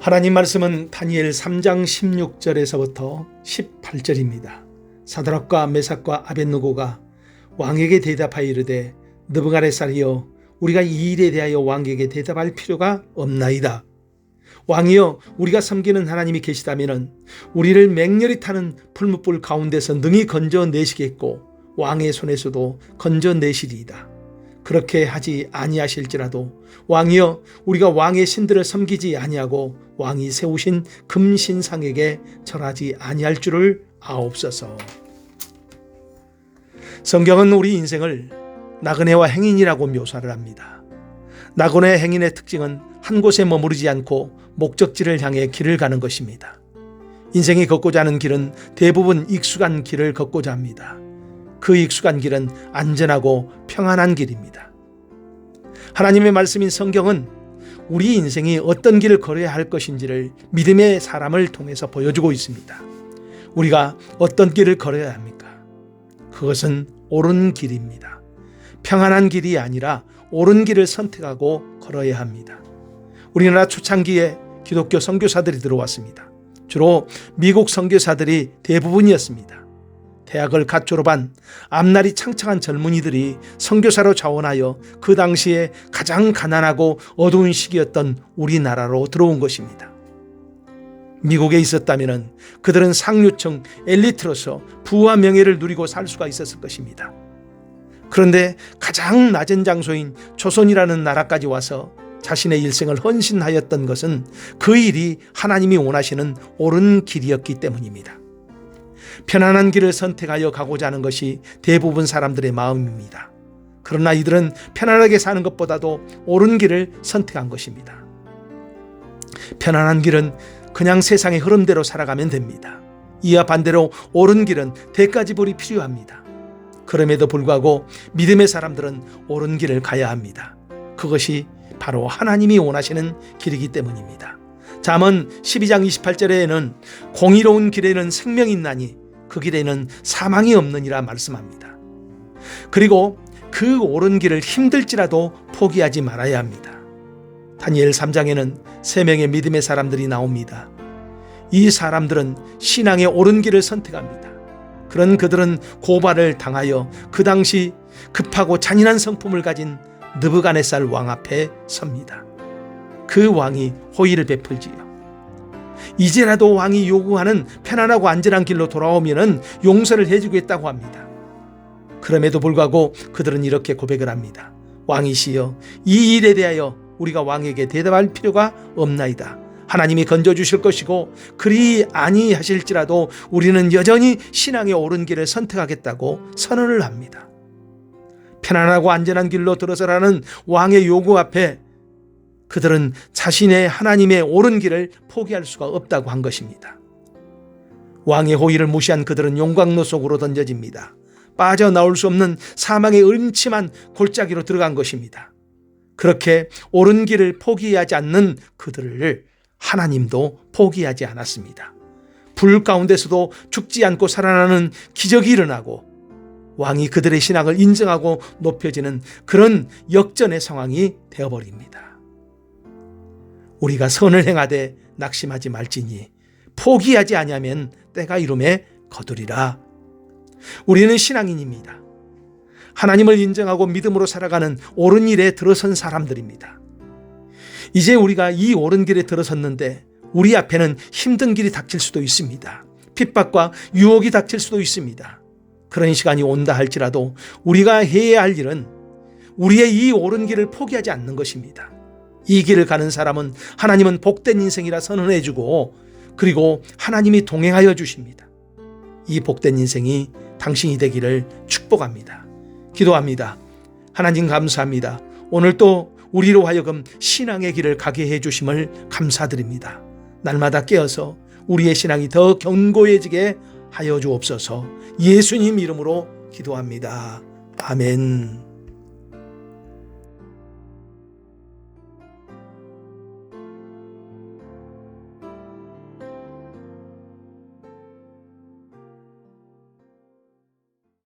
하나님 말씀은 다니엘 3장 16절에서부터 18절입니다. 사드락과 메삭과 아벳느고가 왕에게 대답하여 이르되 느부갓네살이여 우리가 이 일에 대하여 왕에게 대답할 필요가 없나이다. 왕이여 우리가 섬기는 하나님이 계시다면 우리를 맹렬히 타는 풀무불 가운데서 능히 건져내시겠고 왕의 손에서도 건져내시리이다. 그렇게 하지 아니하실지라도 왕이여 우리가 왕의 신들을 섬기지 아니하고 왕이 세우신 금신상에게 절하지 아니할 줄을 아옵소서. 성경은 우리 인생을 나그네와 행인이라고 묘사를 합니다. 나그네 행인의 특징은 한 곳에 머무르지 않고 목적지를 향해 길을 가는 것입니다. 인생이 걷고자 하는 길은 대부분 익숙한 길을 걷고자 합니다. 그 익숙한 길은 안전하고 평안한 길입니다. 하나님의 말씀인 성경은 우리 인생이 어떤 길을 걸어야 할 것인지를 믿음의 사람을 통해서 보여주고 있습니다. 우리가 어떤 길을 걸어야 합니까? 그것은 옳은 길입니다. 평안한 길이 아니라 옳은 길을 선택하고 걸어야 합니다. 우리나라 초창기에 기독교 선교사들이 들어왔습니다. 주로 미국 선교사들이 대부분이었습니다. 대학을 갓 졸업한 앞날이 창창한 젊은이들이 선교사로 자원하여 그 당시에 가장 가난하고 어두운 시기였던 우리나라로 들어온 것입니다. 미국에 있었다면 그들은 상류층 엘리트로서 부와 명예를 누리고 살 수가 있었을 것입니다. 그런데 가장 낮은 장소인 조선이라는 나라까지 와서 자신의 일생을 헌신하였던 것은 그 일이 하나님이 원하시는 옳은 길이었기 때문입니다. 편안한 길을 선택하여 가고자 하는 것이 대부분 사람들의 마음입니다. 그러나 이들은 편안하게 사는 것보다도 옳은 길을 선택한 것입니다. 편안한 길은 그냥 세상의 흐름대로 살아가면 됩니다. 이와 반대로 옳은 길은 대가지불이 필요합니다. 그럼에도 불구하고 믿음의 사람들은 옳은 길을 가야 합니다. 그것이 바로 하나님이 원하시는 길이기 때문입니다. 잠언 12장 28절에는 공의로운 길에는 생명이 있나니 그 길에는 사망이 없느니라 말씀합니다. 그리고 그 옳은 길을 힘들지라도 포기하지 말아야 합니다. 다니엘 3장에는 3명의 믿음의 사람들이 나옵니다. 이 사람들은 신앙의 옳은 길을 선택합니다. 그런 그들은 고발을 당하여 그 당시 급하고 잔인한 성품을 가진 느부갓네살 왕 앞에 섭니다. 그 왕이 호의를 베풀지요. 이제라도 왕이 요구하는 편안하고 안전한 길로 돌아오면 용서를 해주겠다고 합니다. 그럼에도 불구하고 그들은 이렇게 고백을 합니다. 왕이시여 이 일에 대하여 우리가 왕에게 대답할 필요가 없나이다. 하나님이 건져주실 것이고 그리 아니하실지라도 우리는 여전히 신앙의 옳은 길을 선택하겠다고 선언을 합니다. 편안하고 안전한 길로 들어서라는 왕의 요구 앞에 그들은 자신의 하나님의 옳은 길을 포기할 수가 없다고 한 것입니다. 왕의 호의를 무시한 그들은 용광로 속으로 던져집니다. 빠져나올 수 없는 사망의 음침한 골짜기로 들어간 것입니다. 그렇게 옳은 길을 포기하지 않는 그들을 하나님도 포기하지 않았습니다. 불 가운데서도 죽지 않고 살아나는 기적이 일어나고 왕이 그들의 신앙을 인정하고 높여지는 그런 역전의 상황이 되어버립니다. 우리가 선을 행하되 낙심하지 말지니 포기하지 아니하면 때가 이름에 거두리라. 우리는 신앙인입니다. 하나님을 인정하고 믿음으로 살아가는 옳은 일에 들어선 사람들입니다. 이제 우리가 이 옳은 길에 들어섰는데 우리 앞에는 힘든 길이 닥칠 수도 있습니다. 핍박과 유혹이 닥칠 수도 있습니다. 그런 시간이 온다 할지라도 우리가 해야 할 일은 우리의 이 옳은 길을 포기하지 않는 것입니다. 이 길을 가는 사람은 하나님은 복된 인생이라 선언해 주고 그리고 하나님이 동행하여 주십니다. 이 복된 인생이 당신이 되기를 축복합니다. 기도합니다. 하나님 감사합니다. 오늘 또 우리로 하여금 신앙의 길을 가게 해 주심을 감사드립니다. 날마다 깨어서 우리의 신앙이 더 견고해지게 하여 주옵소서. 예수님 이름으로 기도합니다. 아멘.